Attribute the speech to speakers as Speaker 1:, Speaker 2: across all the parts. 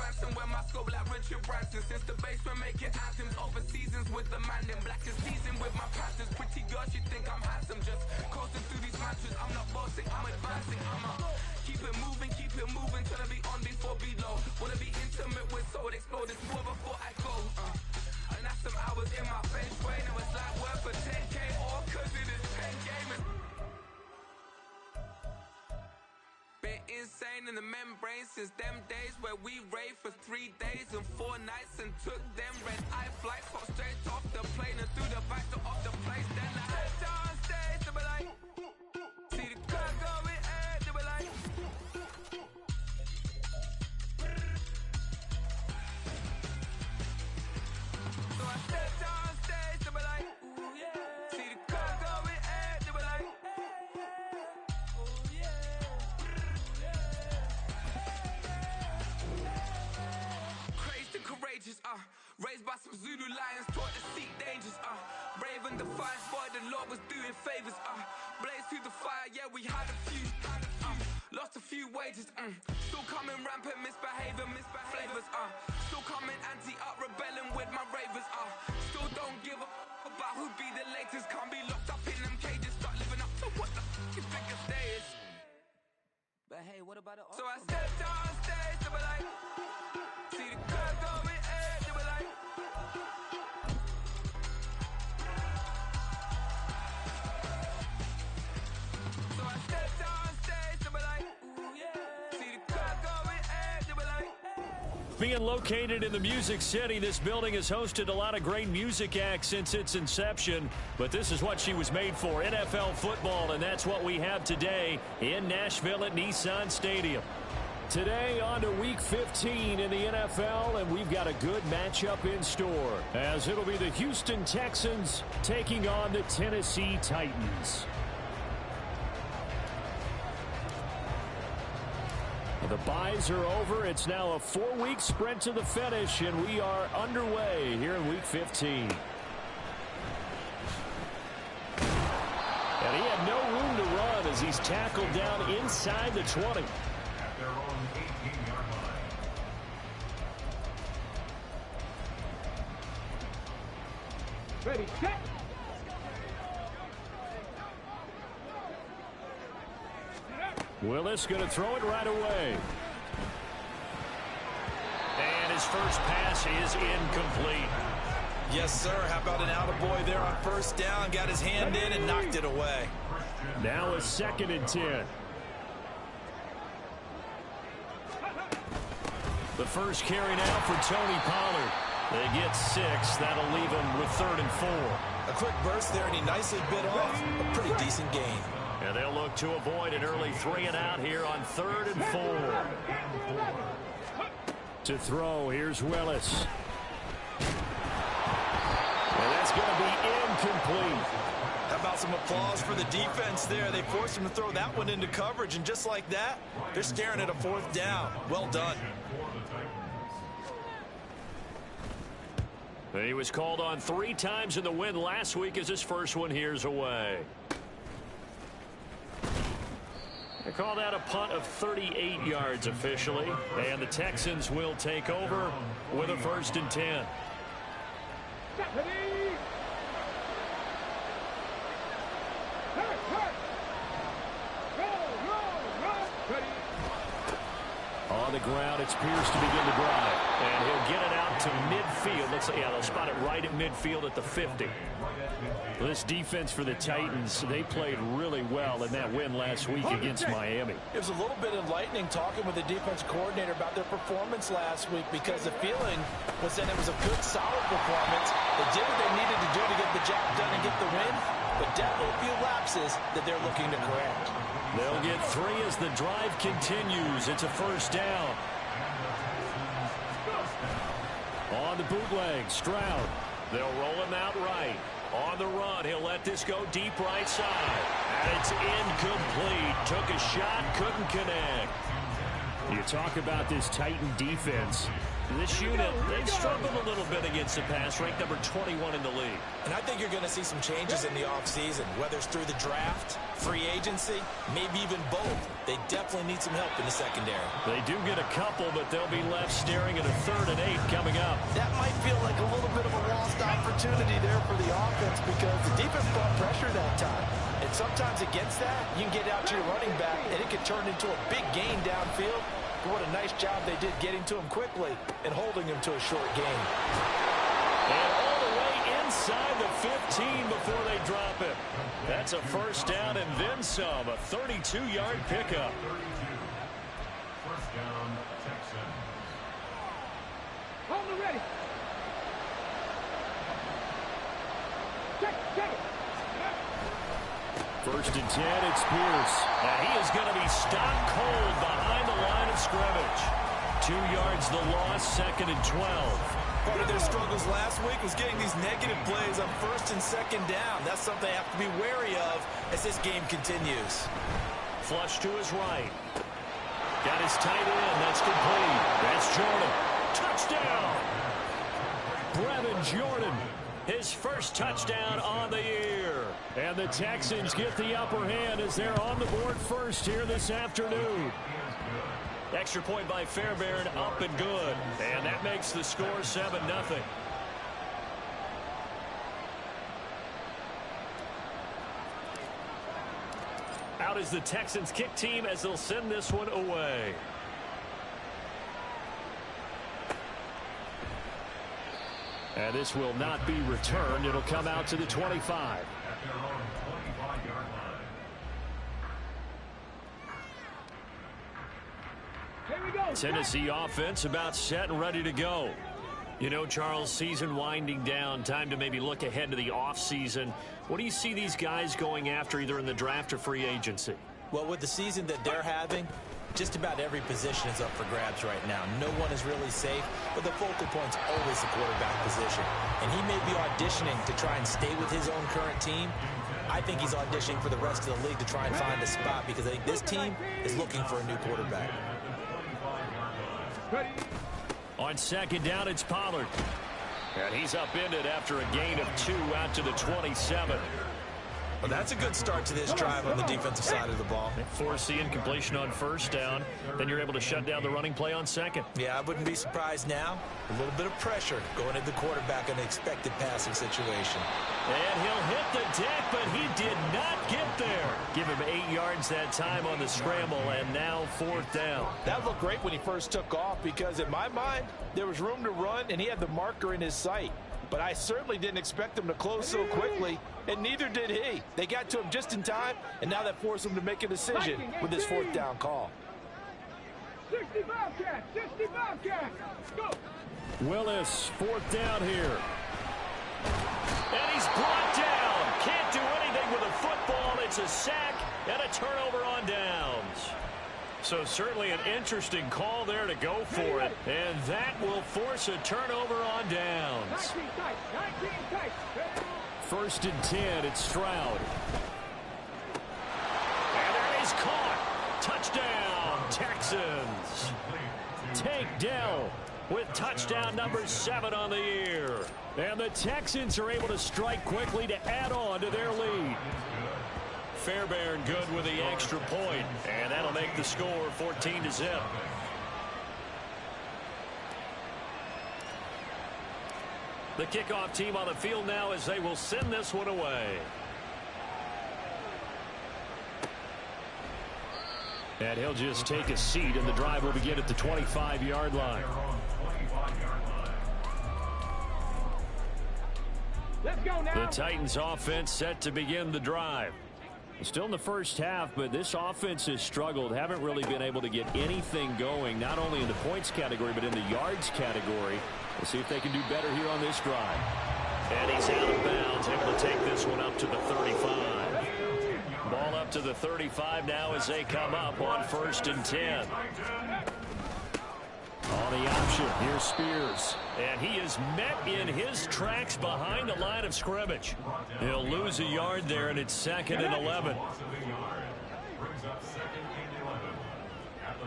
Speaker 1: Branson, when my scope like Richard Branson. Since the basement making anthems, over seasons with the man in black is seasoned with my passions. Pretty girl, she think I'm handsome, just coasting through these matches. I'm not bossing, I'm advancing. I'ma keep it moving till I be on before below. Wanna be intimate with soul, explode this war before I go. And that's some hours in my bench way. Now it's like work for 10K, all cause it is 10 gaming. Been insane in the membrane since them days where we raved for 3 days and 4 nights and took them red eye flights, got straight off the plane and through the back door of the place. Then I head down stage to be like, see the crowd going air to be like. So I step down stage to be like, ooh yeah. See the crowd going air to be like, ooh yeah. Crazed and courageous, raised by some Zulu lions, taught to seek dangers, brave and defiant, boy, the Lord was doing favors, blaze through the fire, yeah, we had a few, lost a few wages, still coming rampant, misbehaving, flavors, still coming anti-up, rebelling with my ravers, still don't give a about who'd be the latest, can't be locked up in them cages, start living up to what the you think a day is. But hey, what about the So I stepped down stage to be like, see the crowd going air to be like. So I stepped down stage to be like, ooh yeah. See the crowd going air to be like.
Speaker 2: Being located in the Music City, this building has hosted a lot of great music acts since its inception, but this is what she was made for, NFL football, and that's what we have today in Nashville at Nissan Stadium. Today on to Week 15 in the NFL, and we've got a good matchup in store, as it'll be the Houston Texans taking on the Tennessee Titans. The byes are over. It's now a 4-week sprint to the finish, and we are underway here in Week 15. And he had no room to run as he's tackled down inside the 20.
Speaker 3: At their own 18-yard line.
Speaker 4: Ready, set.
Speaker 2: Willis going to throw it right away. And his first pass is incomplete.
Speaker 5: Yes, sir. How about an attaboy there on first down? Got his hand in and knocked it away.
Speaker 2: Now a 2nd and 10. The first carry now for Tony Pollard. They get 6. That'll leave him with 3rd and 4.
Speaker 5: A quick burst there, and he nicely bit off a pretty decent gain.
Speaker 2: And they'll look to avoid an early 3 and out here on 3rd and 4. To throw, here's Willis. And that's going to be incomplete.
Speaker 5: How about some applause for the defense there? They forced him to throw that one into coverage, and just like that, they're staring at a 4th down. Well done.
Speaker 2: He was called on 3 times in the win last week as his first one here's away. They call that a punt of 38 yards officially, and the Texans will take over with a 1st and 10. On the ground, it's Pierce to begin the drive, and he'll get it out to midfield. They'll spot it right at midfield at the 50. This defense for the Titans, they played really well in that win last week against Miami.
Speaker 5: It was a little bit enlightening talking with the defense coordinator about their performance last week, because the feeling was that it was a good, solid performance. They did what they needed to do to get the job done and get the win, but definitely a few lapses that they're looking to correct.
Speaker 2: They'll get 3 as the drive continues. It's a 1st down. On the bootleg, Stroud. They'll roll him out right. On the run, he'll let this go deep right side. And it's incomplete. Took a shot, couldn't connect. You talk about this Titan defense. This unit, they've struggled a little bit against the pass, ranked number 21 in the league.
Speaker 5: And I think you're going to see some changes in the offseason, whether it's through the draft, free agency, maybe even both. They definitely need some help in the secondary.
Speaker 2: They do get a couple, but they'll be left staring at a 3rd and 8 coming up.
Speaker 5: That might feel like a little bit of a lost opportunity there for the offense because the defense brought pressure that time. And sometimes against that, you can get out to your running back, and it can turn into a big gain downfield. But what a nice job they did getting to him quickly and holding him to a short gain.
Speaker 2: And all the way inside the 15 before they drop it. That's a first down and then some, a 32-yard pickup.
Speaker 3: 1st down, Texans.
Speaker 4: Hold it ready. Check it.
Speaker 2: 1st and 10, it's Pierce. And he is going to be stopped cold behind the line of scrimmage. 2 yards the loss, 2nd and 12.
Speaker 5: Part of their struggles last week was getting these negative plays on 1st and 2nd down. That's something they have to be wary of as this game continues.
Speaker 2: Flush to his right. Got his tight end. That's complete. That's Jordan. Touchdown! Brevin Jordan. His first touchdown on the year. And the Texans get the upper hand as they're on the board first here this afternoon. Extra point by Fairbairn, up and good. And that makes the score 7-0. Out is the Texans kick team as they'll send this one away. And this will not be returned. It'll come out to the 25.
Speaker 3: At their own 25-yard line.
Speaker 4: Here we go.
Speaker 2: Tennessee offense about set and ready to go. You know, Charles, season winding down, time to maybe look ahead to the offseason. What do you see these guys going after either in the draft or free agency?
Speaker 5: Well, with the season that they're having, just about every position is up for grabs right now. No one is really safe, but the focal point's always the quarterback position. And he may be auditioning to try and stay with his own current team. I think he's auditioning for the rest of the league to try and find a spot because I think this team is looking for a new quarterback.
Speaker 2: On 2nd down, it's Pollard. And he's upended after a gain of 2 out to the 27.
Speaker 5: Well, that's a good start to this drive on the defensive side of the ball.
Speaker 2: Force the incompletion on 1st down. Then you're able to shut down the running play on 2nd.
Speaker 5: Yeah, I wouldn't be surprised now. A little bit of pressure going at the quarterback in an expected passing situation.
Speaker 2: And he'll hit the deck, but he did not get there. Give him 8 yards that time on the scramble, and now 4th down.
Speaker 5: That looked great when he first took off because in my mind, there was room to run, and he had the marker in his sight. But I certainly didn't expect him to close so quickly, and neither did he. They got to him just in time, and now that forced him to make a decision with his 4th down call.
Speaker 4: 60 Bobcats, 60 Bobcats. Go.
Speaker 2: Willis, 4th down here. And he's brought down. Can't do anything with a football. It's a sack and a turnover on downs. So certainly an interesting call there to go for it. And that will force a turnover on downs.
Speaker 4: 19 tight.
Speaker 2: 1st and 10, it's Stroud. And there is caught. Touchdown, Texans. Tank Dell with touchdown number 7 on the year. And the Texans are able to strike quickly to add on to their lead. Fairbairn good with the extra point, and that'll make the score 14-0. The kickoff team on the field now as they will send this one away. And he'll just take a seat, and the drive will begin at the 25-yard line.
Speaker 4: Let's go now.
Speaker 2: The Titans offense set to begin the drive. Still in the first half, but this offense has struggled. Haven't really been able to get anything going, not only in the points category, but in the yards category. We'll see if they can do better here on this drive. And he's out of bounds, able to take this one up to the 35. Ball up to the 35 now as they come up on 1st and 10. On the option, here's Spears. And he is met in his tracks behind the line of scrimmage. He'll lose a yard there, and it's 2nd and 11.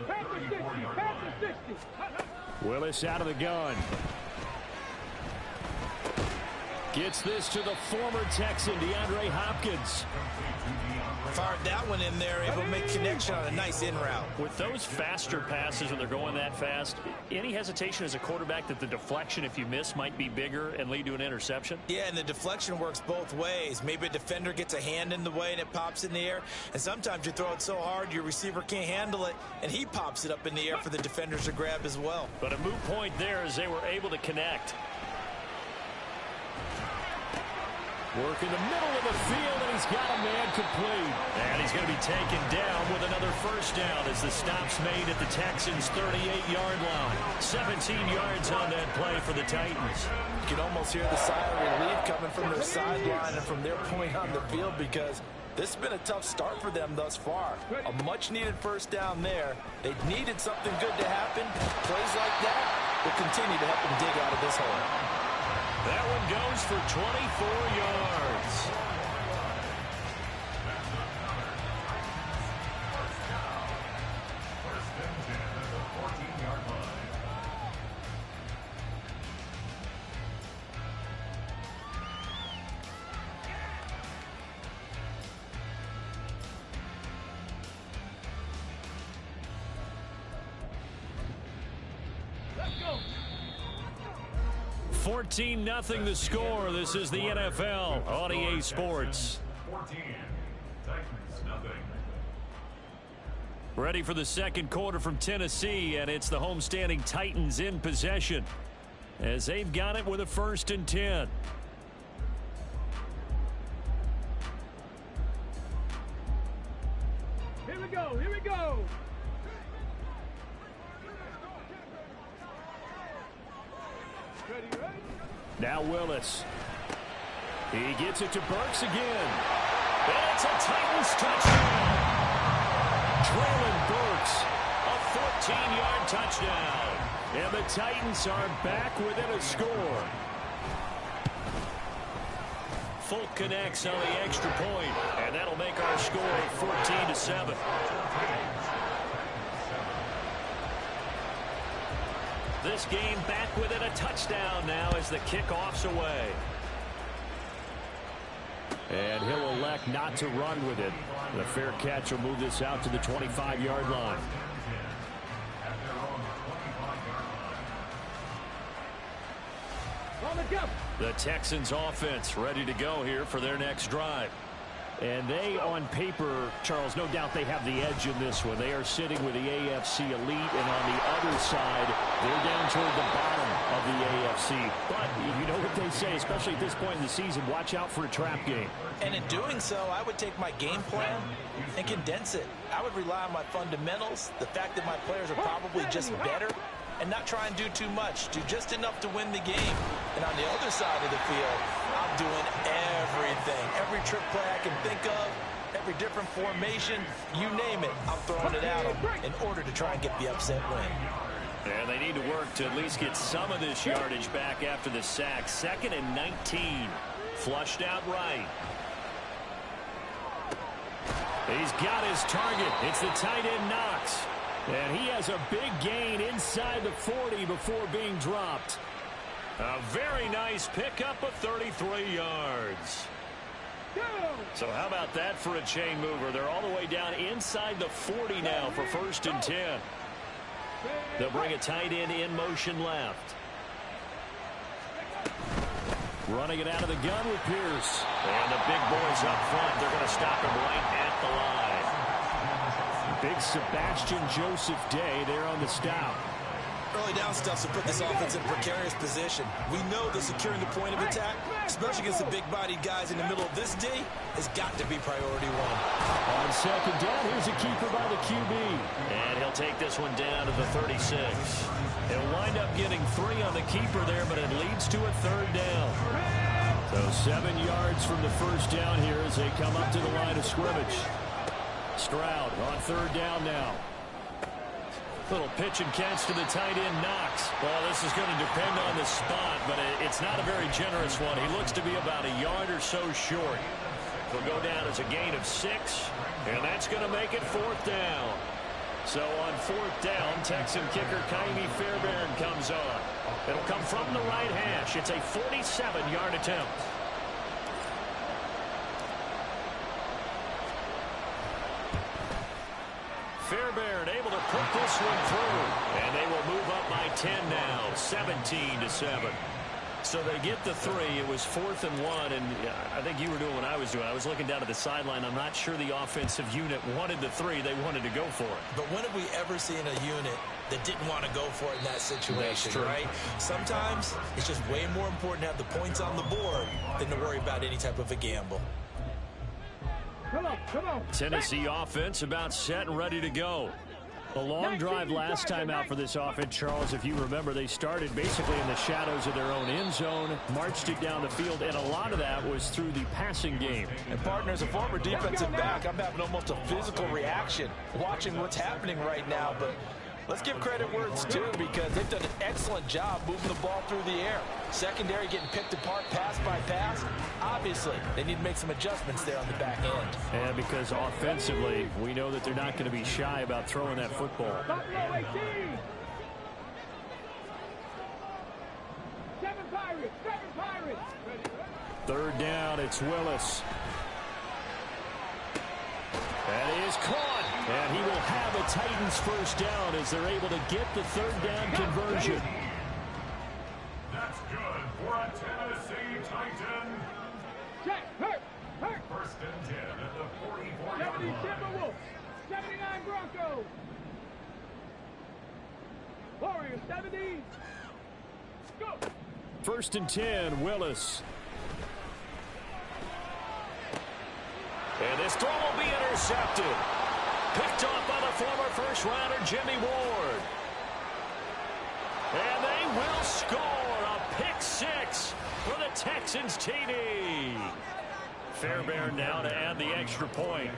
Speaker 4: Pass the 60. Pass the 60.
Speaker 2: Willis out of the gun. Gets this to the former Texan, DeAndre Hopkins.
Speaker 5: Fired that one in there, able to make connection on a nice in route.
Speaker 2: With those faster passes when they're going that fast, any hesitation as a quarterback that the deflection, if you miss, might be bigger and lead to an interception?
Speaker 5: Yeah, and the deflection works both ways. Maybe a defender gets a hand in the way and it pops in the air. And sometimes you throw it so hard your receiver can't handle it, and he pops it up in the air for the defenders to grab as well.
Speaker 2: But a moot point there as they were able to connect. Work in the middle of the field, and he's got a man complete. And he's going to be taken down with another first down as the stop's made at the Texans' 38-yard line. 17 yards on that play for the Titans.
Speaker 5: You can almost hear the sigh of relief coming from their sideline and from their point on the field, because this has been a tough start for them thus far. A much-needed first down there. They needed something good to happen. Plays like that will continue to help them dig out of this hole.
Speaker 2: That one goes for 24 yards.
Speaker 4: Let's go.
Speaker 2: 14-0 the score. This is the NFL on EA Sports.
Speaker 3: 14. Titans, nothing.
Speaker 2: Ready for the second quarter from Tennessee, and it's the homestanding Titans in possession as they've got it with a 1st and 10.
Speaker 4: Here we go. Here we go. Ready, ready?
Speaker 2: Now Willis. He gets it to Burks again. And it's a Titans touchdown. Traylon Burks, a 14-yard touchdown. And the Titans are back within a score. Folk connects on the extra point, and that'll make our score 14-7. This game back within a touchdown now as the kickoff's away. And he'll elect not to run with it. The fair catch will move this out to the 25-yard line.
Speaker 4: On the jump.
Speaker 2: The Texans offense ready to go here for their next drive. And they, on paper, Charles, no doubt they have the edge in this one. They are sitting with the AFC elite, and on the other side, they're down toward the bottom of the AFC. But you know what they say, especially at this point in the season, watch out for a trap game.
Speaker 5: And in doing so, I would take my game plan and condense it. I would rely on my fundamentals, the fact that my players are probably just better, and not try and do too much. Do just enough to win the game. And on the other side of the field, I'm doing everything. Every trick play I can think of, every different formation, you name it, I'm throwing it at them in order to try and get the upset win.
Speaker 2: And they need to work to at least get some of this yardage back after the sack. 2nd and 19. Flushed out right. He's got his target. It's the tight end Knox. And he has a big gain inside the 40 before being dropped. A very nice pickup of 33 yards. So how about that for a chain mover? They're all the way down inside the 40 now for 1st and 10. They'll bring a tight end in motion left. Running it out of the gun with Pierce. And the big boys up front. They're going to stop him right at the line. Big Sebastian Joseph Day there on the stop.
Speaker 5: Early down stuff to put this offense in a precarious position. We know that securing the point of attack, especially against the big-bodied guys in the middle of this D, has got to be priority one.
Speaker 2: On 2nd down, here's a keeper by the QB. And he'll take this one down to the 36. He'll wind up getting 3 on the keeper there, but it leads to a 3rd down. So 7 yards from the first down here as they come up to the line of scrimmage. Stroud on 3rd down now. Little pitch and catch to the tight end Knox. Well, this is going to depend on the spot, but it's not a very generous one. He looks to be about a yard or so short. He'll go down as a gain of 6, and that's going to make it 4th down. So on 4th down, Texan kicker Kaimi Fairbairn comes on. It'll come from the right hash. It's a 47-yard attempt. Fairbairn able to put this one through. And they will move up by 10 now, 17-7. So they get the 3. It was 4th and 1, and I think you were doing what I was doing. I was looking down at the sideline. I'm not sure the offensive unit wanted the 3. They wanted to go for it.
Speaker 5: But when have we ever seen a unit that didn't want to go for it in that situation, right? Sometimes it's just way more important to have the points on the board than to worry about any type of a gamble.
Speaker 4: Come on, come on.
Speaker 2: Tennessee offense about set and ready to go. A long drive last time out for this offense, Charles. If you remember, they started basically in the shadows of their own end zone, marched it down the field, and a lot of that was through the passing game.
Speaker 5: And, partner, as a former defensive back, I'm having almost a physical reaction watching what's happening right now. But let's give credit where it's due, because they've done an excellent job moving the ball through the air. Secondary getting picked apart pass by pass. Obviously, they need to make some adjustments there on the back end.
Speaker 2: And because offensively, we know that they're not going to be shy about throwing that football.
Speaker 4: Buffalo 18. 7 Pirates, 7 Pirates.
Speaker 2: 3rd down, it's Willis. That is caught. And he will have a Titans first down as they're able to get the 3rd down conversion.
Speaker 3: That's good for a Tennessee Titan.
Speaker 4: Check, hurt.
Speaker 3: 1st and 10 at the 44-yard
Speaker 4: 70
Speaker 3: line.
Speaker 4: Timberwolves, 79 Broncos. Warriors 70. Go.
Speaker 2: 1st and 10, Willis. And this throw will be intercepted. Picked off by the former first-rounder Jimmy Ward. And they will score a pick 6 for the Texans TD. Fairbairn now to add the extra point.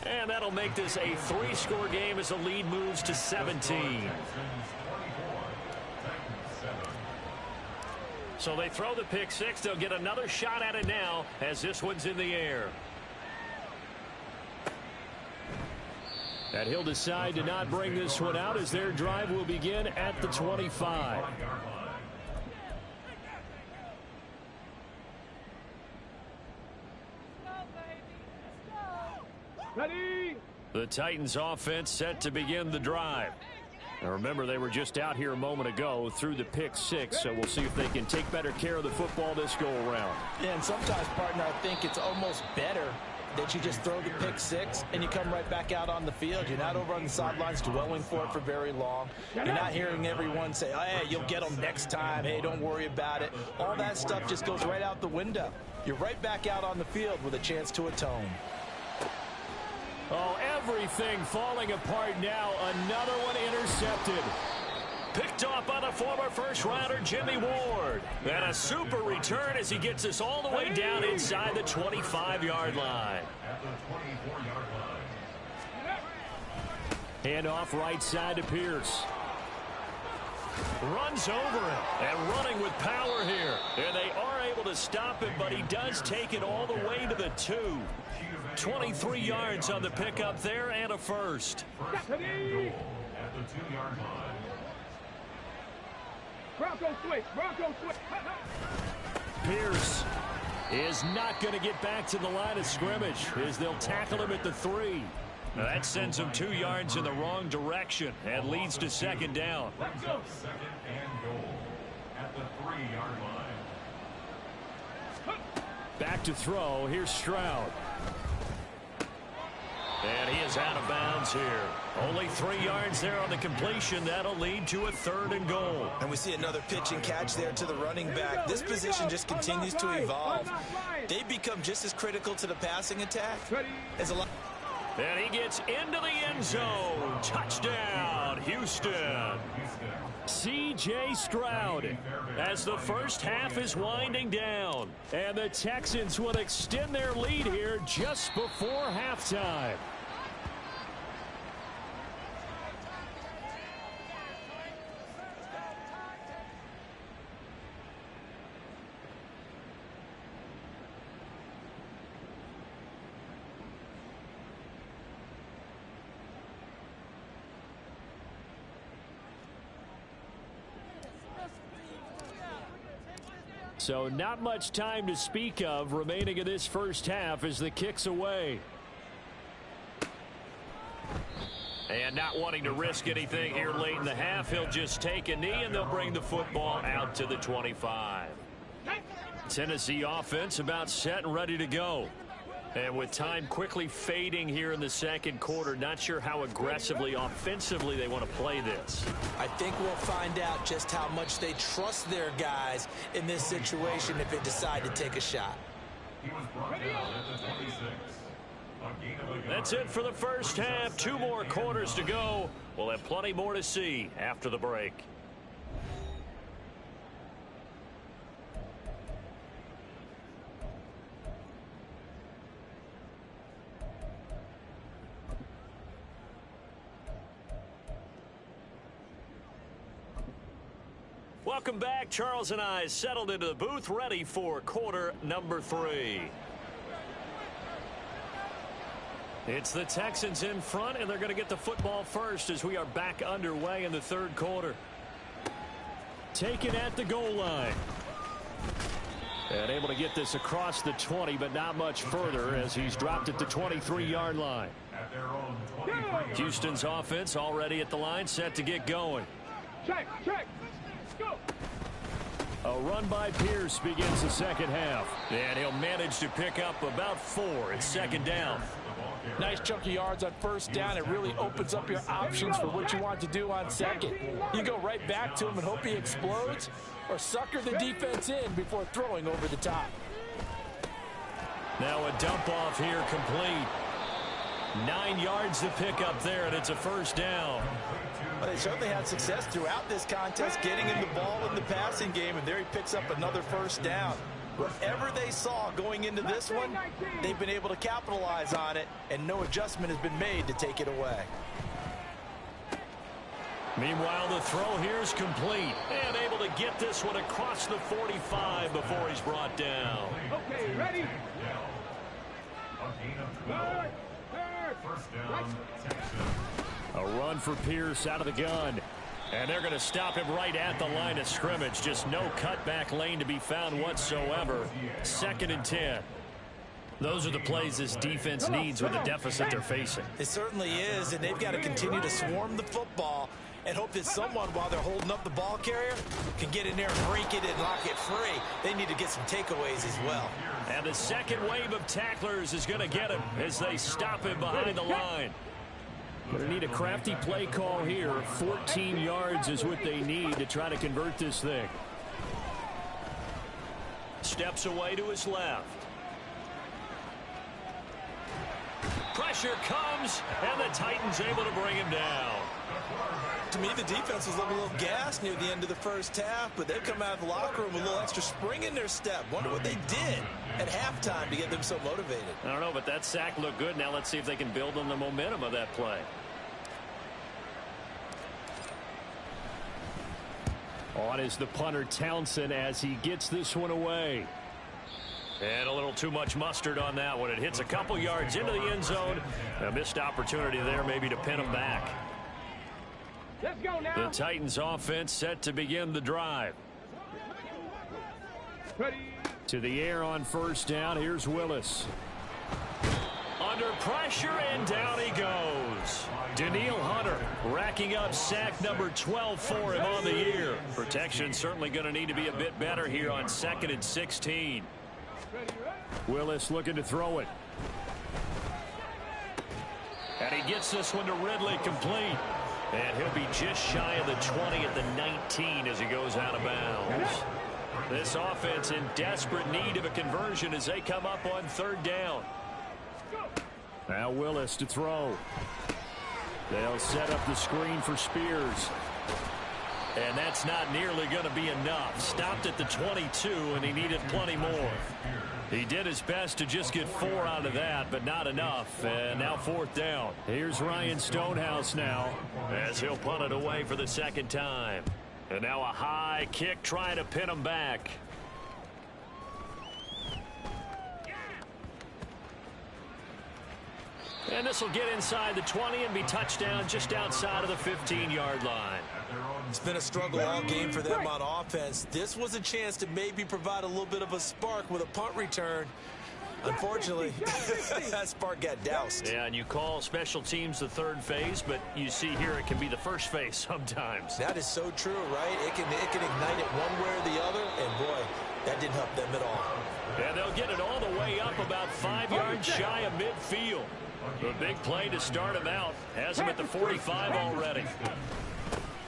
Speaker 2: And that'll make this a 3-score game as the lead moves to 17. So they throw the pick 6. They'll get another shot at it now as this one's in the air. And he'll decide to not bring this one out as their drive will begin at the 25.
Speaker 4: Ready.
Speaker 2: The Titans offense set to begin the drive. Now remember, they were just out here a moment ago through the pick 6, so we'll see if they can take better care of the football this go around.
Speaker 5: Yeah, and sometimes, partner, I think it's almost better that you just throw the pick 6 and you come right back out on the field. You're not over on the sidelines dwelling for it for very long. You're not hearing everyone say, oh, hey, you'll get them next time. Hey, don't worry about it. All that stuff just goes right out the window. You're right back out on the field with a chance to atone.
Speaker 2: Oh, everything falling apart now. Another one intercepted. Picked off by the former first-rounder Jimmy Ward. And a super return as he gets us all the way down inside the 25-yard line.
Speaker 3: At the 24-yard line.
Speaker 2: Hand off right side to Pierce. Runs over him and running with power here. And they are able to stop him, but he does take it all the way to the 2. 23 yards on the pickup there and a first.
Speaker 3: First and goal at the 2-yard line.
Speaker 4: Bronco switch. Bronco switch.
Speaker 2: Pierce is not going to get back to the line of scrimmage as they'll tackle him at the 3. Now that sends him 2 yards in the wrong direction and leads to 2nd down.
Speaker 3: Brings up 2nd and goal at the 3-yard line.
Speaker 2: Back to throw. Here's Stroud. And he is out of bounds here. Only 3 yards there on the completion. That'll lead to a 3rd and goal.
Speaker 5: And we see another pitch and catch there to the running back. This position just continues to evolve. They become just as critical to the passing attack as a lot.
Speaker 2: And he gets into the end zone. Touchdown, Houston. C.J. Stroud as the first half is winding down. And the Texans will extend their lead here just before halftime. So not much time to speak of remaining in this first half as the kick's away. And not wanting to risk anything here late in the half, he'll just take a knee and they'll bring the football out to the 25. Tennessee offense about set and ready to go. And with time quickly fading here in the second quarter, not sure how aggressively, offensively they want to play this.
Speaker 5: I think we'll find out just how much they trust their guys in this situation if they decide to take a shot.
Speaker 3: He was brought down at the 26.
Speaker 2: That's it for the first half. 2 more quarters to go. We'll have plenty more to see after the break. Welcome back. Charles and I settled into the booth, ready for quarter number 3. It's the Texans in front, and they're going to get the football first as we are back underway in the third quarter. Taken at the goal line. And able to get this across the 20, but not much further as he's dropped at the 23-yard line.
Speaker 3: At their own 23.
Speaker 2: Houston's offense already at the line, set to get going.
Speaker 4: Check. Go.
Speaker 2: A run by Pierce begins the second half. And he'll manage to pick up about 4. It's second down.
Speaker 5: Nice chunk of yards on first down. It really opens up your options for what you want to do on second. You go right back to him and hope he explodes, or sucker the defense in before throwing over the top.
Speaker 2: Now a dump off here complete. 9 yards to pick up there, and it's a first down.
Speaker 5: Well, they certainly had success throughout this contest getting him the ball in the passing game, and there he picks up another first down. Whatever they saw going into this one, they've been able to capitalize on it, and no adjustment has been made to take it away.
Speaker 2: Meanwhile, the throw here is complete, and able to get this one across the 45 before he's brought down.
Speaker 4: Okay, ready?
Speaker 3: First down, Texans.
Speaker 2: A run for Pierce out of the gun. And they're going to stop him right at the line of scrimmage. Just no cutback lane to be found whatsoever. 2nd and 10. Those are the plays this defense needs with the deficit they're facing.
Speaker 5: It certainly is, and they've got to continue to swarm the football and hope that someone, while they're holding up the ball carrier, can get in there and break it and lock it free. They need to get some takeaways as well.
Speaker 2: And the second wave of tacklers is going to get him as they stop him behind the line. Going to need a crafty play call here. 14 yards is what they need to try to convert this thing. Steps away to his left. Pressure comes, and the Titans able to bring him down.
Speaker 5: To me, the defense was looking a little gassed near the end of the first half, but they've come out of the locker room with a little extra spring in their step. Wonder what they did at halftime to get them so motivated.
Speaker 2: I don't know, but that sack looked good. Now let's see if they can build on the momentum of that play. On is the punter Townsend as he gets this one away. And a little too much mustard on that one. It hits a couple yards into the end zone. A missed opportunity there maybe to pin him back.
Speaker 4: Let's go now.
Speaker 2: The Titans offense set to begin the drive.
Speaker 4: Ready.
Speaker 2: To the air on first down. Here's Willis. Under pressure, and down he goes. Daniil Hunter racking up sack number 12 for him on the year. Protection certainly going to need to be a bit better here on 2nd and 16. Willis looking to throw it. And he gets this one to Ridley complete. And he'll be just shy of the 20 at the 19 as he goes out of bounds. This offense in desperate need of a conversion as they come up on 3rd down. Now Willis to throw. They'll set up the screen for Spears. And that's not nearly going to be enough. Stopped at the 22, and he needed plenty more. He did his best to just get 4 out of that, but not enough. And now 4th down. Here's Ryan Stonehouse now as he'll punt it away for the 2nd time. And now a high kick trying to pin him back. And this will get inside the 20 and be touched down just outside of the 15-yard line.
Speaker 3: At their own
Speaker 5: It's been a struggle all game for them on offense. This was a chance to maybe provide a little bit of a spark with a punt return. Unfortunately, that spark got doused.
Speaker 2: Yeah, and you call special teams the third phase, but you see here it can be the first phase sometimes.
Speaker 5: That is so true, right? It can ignite it one way or the other, and boy, that didn't help them at all.
Speaker 2: And they'll get it all the way up about 5 yards shy of midfield. The big play to start him out has him at the 45 already.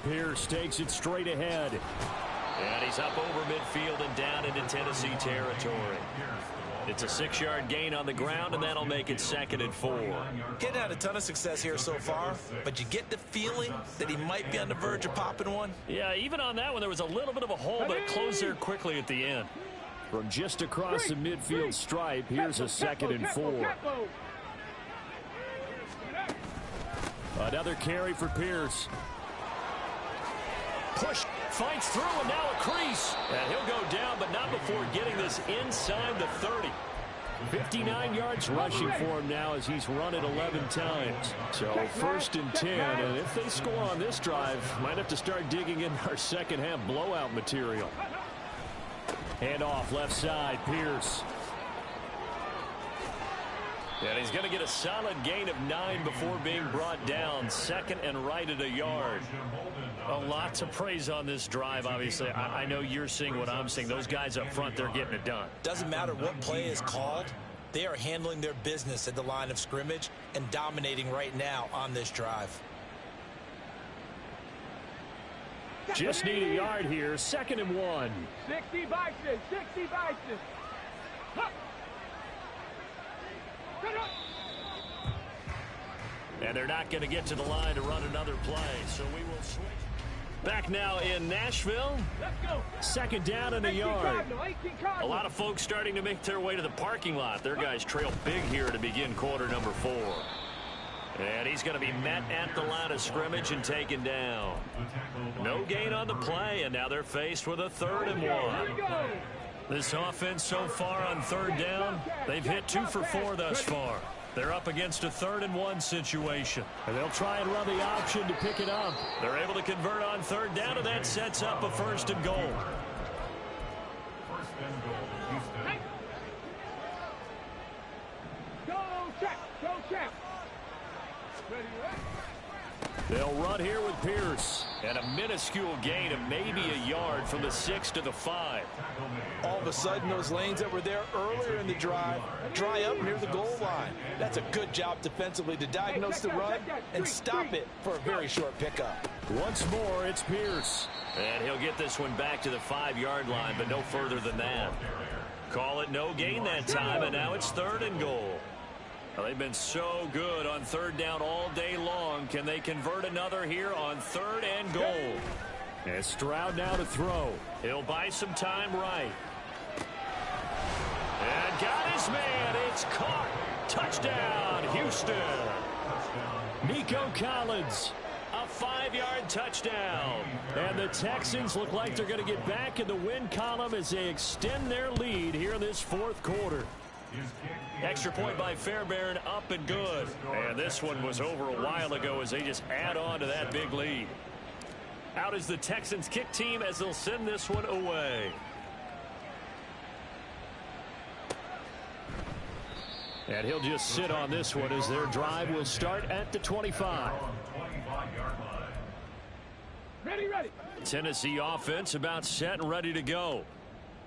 Speaker 2: Pierce takes it straight ahead. And he's up over midfield and down into Tennessee territory. It's a 6-yard gain on the ground, and that'll make it 2nd and 4.
Speaker 5: Getting had a ton of success here so far, but you get the feeling that he might be on the verge of popping one.
Speaker 2: Yeah, even on that one, there was a little bit of a hole, but it closed there quickly at the end. From just across the midfield stripe, here's a 2nd and 4. Another carry for Pierce. Push, fights through, and now a crease. And he'll go down, but not before getting this inside the 30. 59 yards rushing for him now as he's run it 11 times. So 1st and 10, and if they score on this drive, might have to start digging in our second half blowout material. Hand off left side, Pierce. And he's going to get a solid gain of 9 before being brought down. 2nd and right at a yard. A lot to praise on this drive, obviously. I know you're seeing what I'm seeing. Those guys up front, they're getting it done.
Speaker 5: Doesn't matter what play is called. They are handling their business at the line of scrimmage and dominating right now on this drive.
Speaker 2: Just need a yard here. 2nd and 1.
Speaker 4: 60 Bison, 60 Bison. Hup.
Speaker 2: And they're not going to get to the line to run another play, so we will switch. Back now in Nashville.
Speaker 4: Let's go.
Speaker 2: 2nd down and a yard. A lot of folks starting to make their way to the parking lot. Their guys trail big here to begin quarter number 4. And he's going to be met at the line of scrimmage and taken down. No gain on the play, and now they're faced with a 3rd and 1. This offense so far on 3rd down, they've hit 2 for 4 thus far. They're up against a 3rd and 1 situation. And they'll try and run the option to pick it up. They're able to convert on 3rd down, and that sets up a 1st and goal.
Speaker 3: 1st and goal, Houston.
Speaker 4: Go check, go check. Ready, ready.
Speaker 2: They'll run here with Pierce. And a minuscule gain of maybe a yard from the 6 to the 5.
Speaker 5: All of a sudden, those lanes that were there earlier in the drive dry up near the goal line. That's a good job defensively to diagnose the run and stop it for a very short pickup.
Speaker 2: Once more, it's Pierce. And he'll get this one back to the 5-yard line, but no further than that. Call it no gain that time, and now it's 3rd and goal. Well, they've been so good on 3rd down all day long. Can they convert another here on 3rd and goal? And Stroud now to throw. He'll buy some time right. And got his man. It's caught. Touchdown, Houston. Nico Collins, a 5-yard touchdown. And the Texans look like they're going to get back in the win column as they extend their lead here in this 4th quarter. Extra point by Fairbairn, up and good. And this one was over a while ago as they just add on to that big lead. Out is the Texans kick team as they'll send this one away. And he'll just sit on this one as their drive will start at the 25.
Speaker 4: Ready, ready.
Speaker 2: Tennessee offense about set and ready to go.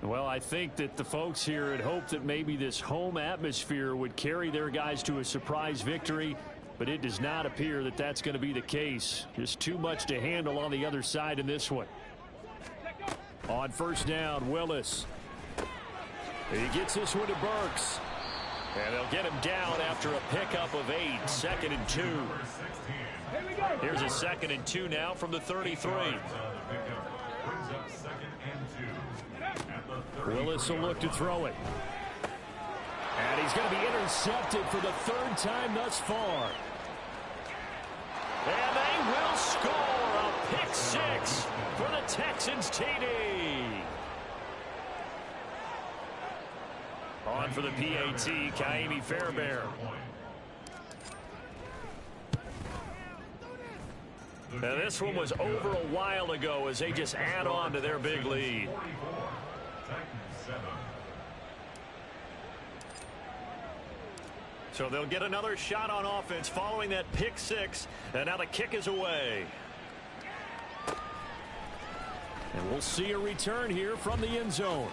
Speaker 2: Well, I think that the folks here had hoped that maybe this home atmosphere would carry their guys to a surprise victory, but it does not appear that that's going to be the case. Just too much to handle on the other side in this one. On 1st down, Willis. He gets this one to Burks. And they'll get him down after a pickup of 8, 2nd and 2. Here's a 2nd and 2 now from the 33. Willis will look to throw it. And he's going to be intercepted for the 3rd time thus far. And they will score a pick 6 for the Texans TD. On for the PAT, Kaimi Fairbairn. And this one was over a while ago as they just add on to their big lead. So they'll get another shot on offense following that pick six. And now the kick is away. And we'll see a return here from the end zone.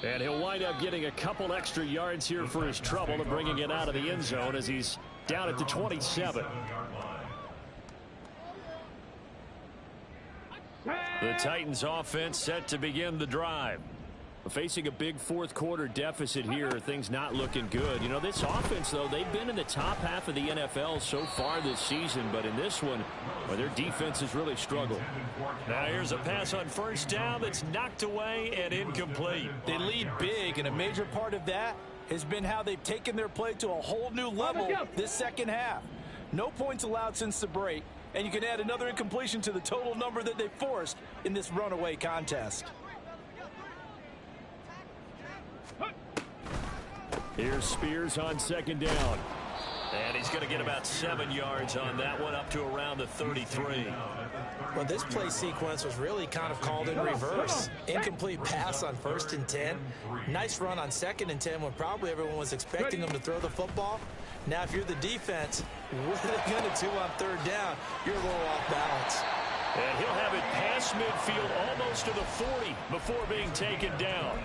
Speaker 2: And he'll wind up getting a couple extra yards here for his trouble and bringing it out of the end zone as he's down at the 27. The Titans offense set to begin the drive. Facing a big fourth quarter deficit here, things not looking good. You know, this offense, though, they've been in the top half of the NFL so far this season, but in this one, well, their defense has really struggled. Now here's a pass on first down that's knocked away and incomplete.
Speaker 5: They lead big, and a major part of that has been how they've taken their play to a whole new level this second half. No points allowed since the break, and you can add another incompletion to the total number that they forced in this runaway contest.
Speaker 2: Here's Spears on second down. And he's going to get about 7 yards on that one, up to around the 33.
Speaker 5: Well, this play sequence was really kind of called in reverse. Incomplete pass on 1st and 10. Nice run on 2nd and 10 when probably everyone was expecting them to throw the football. Now, if you're the defense, what are they going to do on 3rd down? You're a little off balance.
Speaker 2: And he'll have it past midfield almost to the 40 before being taken down.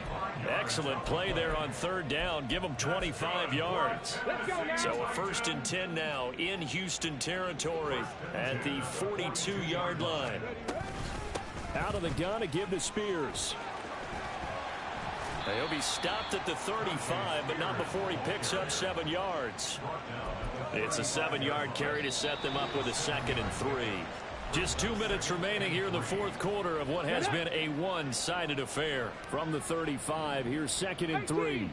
Speaker 2: Excellent play there on 3rd down. Give them 25 yards. So a 1st and 10 now in Houston territory at the 42-yard line. Out of the gun to give to Spears. He'll be stopped at the 35, but not before he picks up 7 yards. It's a 7-yard carry to set them up with a 2nd and 3. Just 2 minutes remaining here in the fourth quarter of what has been a one-sided affair. From the 35, here's 2nd and 3.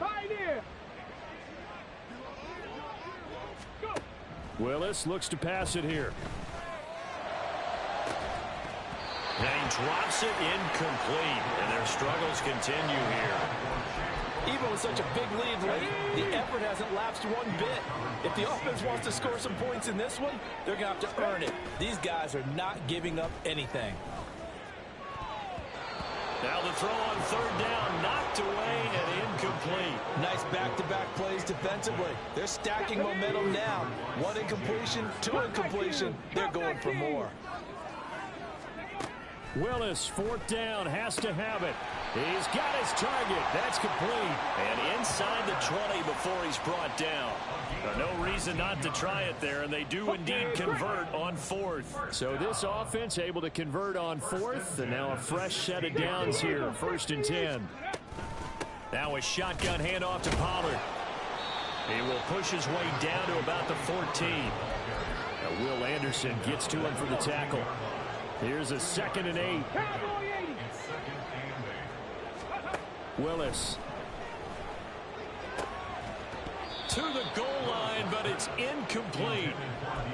Speaker 2: Willis looks to pass it here. And he drops it incomplete, and their struggles continue here.
Speaker 5: Even with such a big lead late, the effort hasn't lapsed one bit. If the offense wants to score some points in this one, they're going to have to earn it. These guys are not giving up anything.
Speaker 2: Now the throw on 3rd down, knocked away and incomplete.
Speaker 5: Nice back-to-back plays defensively. They're stacking momentum now. 1 incompletion, 2 incompletion. They're going for more.
Speaker 2: Willis, 4th down, has to have it. He's got his target. That's complete. And inside the 20 before he's brought down. No reason not to try it there, and they do indeed convert on 4th. So this offense able to convert on 4th, and now a fresh set of downs here, 1st and 10. Now a shotgun handoff to Pollard. He will push his way down to about the 14. Now Will Anderson gets to him for the tackle. Here's a 2nd and 8. Willis. To the goal line, but it's incomplete.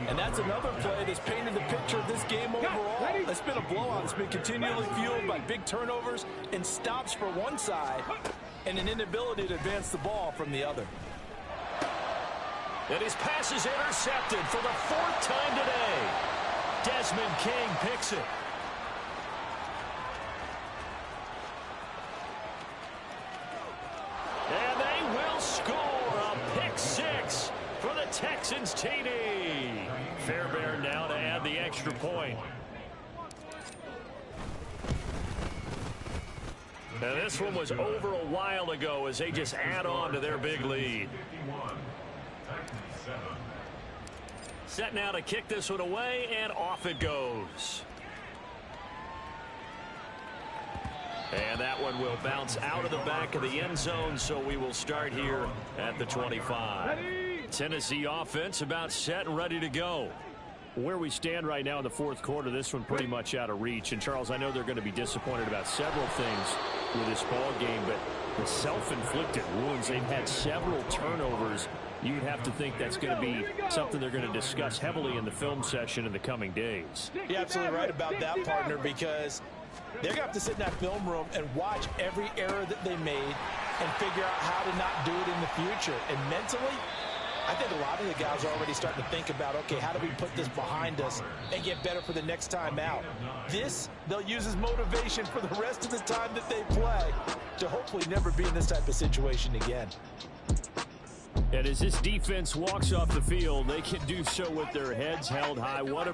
Speaker 5: And that's another play that's painted the picture of this game overall. It's been a blowout. It's been continually fueled by big turnovers and stops for one side and an inability to advance the ball from the other.
Speaker 2: And his pass is intercepted for the 4th time today. Desmond King picks it. And they will score a pick 6 for the Texans TD. Fairbairn now to add the extra point. Now this one was over a while ago as they just add on to their big lead. Set now to kick this one away, and off it goes. And that one will bounce out of the back of the end zone, so we will start here at the 25. Tennessee offense about set and ready to go. Where we stand right now in the fourth quarter, this one pretty much out of reach. And, Charles, I know they're going to be disappointed about several things with this ball game, but the self-inflicted wounds, they've had several turnovers. You would have to think that's going to be something they're going to discuss heavily in the film session in the coming days.
Speaker 5: You're absolutely right about that, partner, because they're going to have to sit in that film room and watch every error that they made and figure out how to not do it in the future. And mentally, I think a lot of the guys are already starting to think about, okay, how do we put this behind us and get better for the next time out? This, they'll use as motivation for the rest of the time that they play to hopefully never be in this type of situation again.
Speaker 2: And as this defense walks off the field, they can do so with their heads held high. What a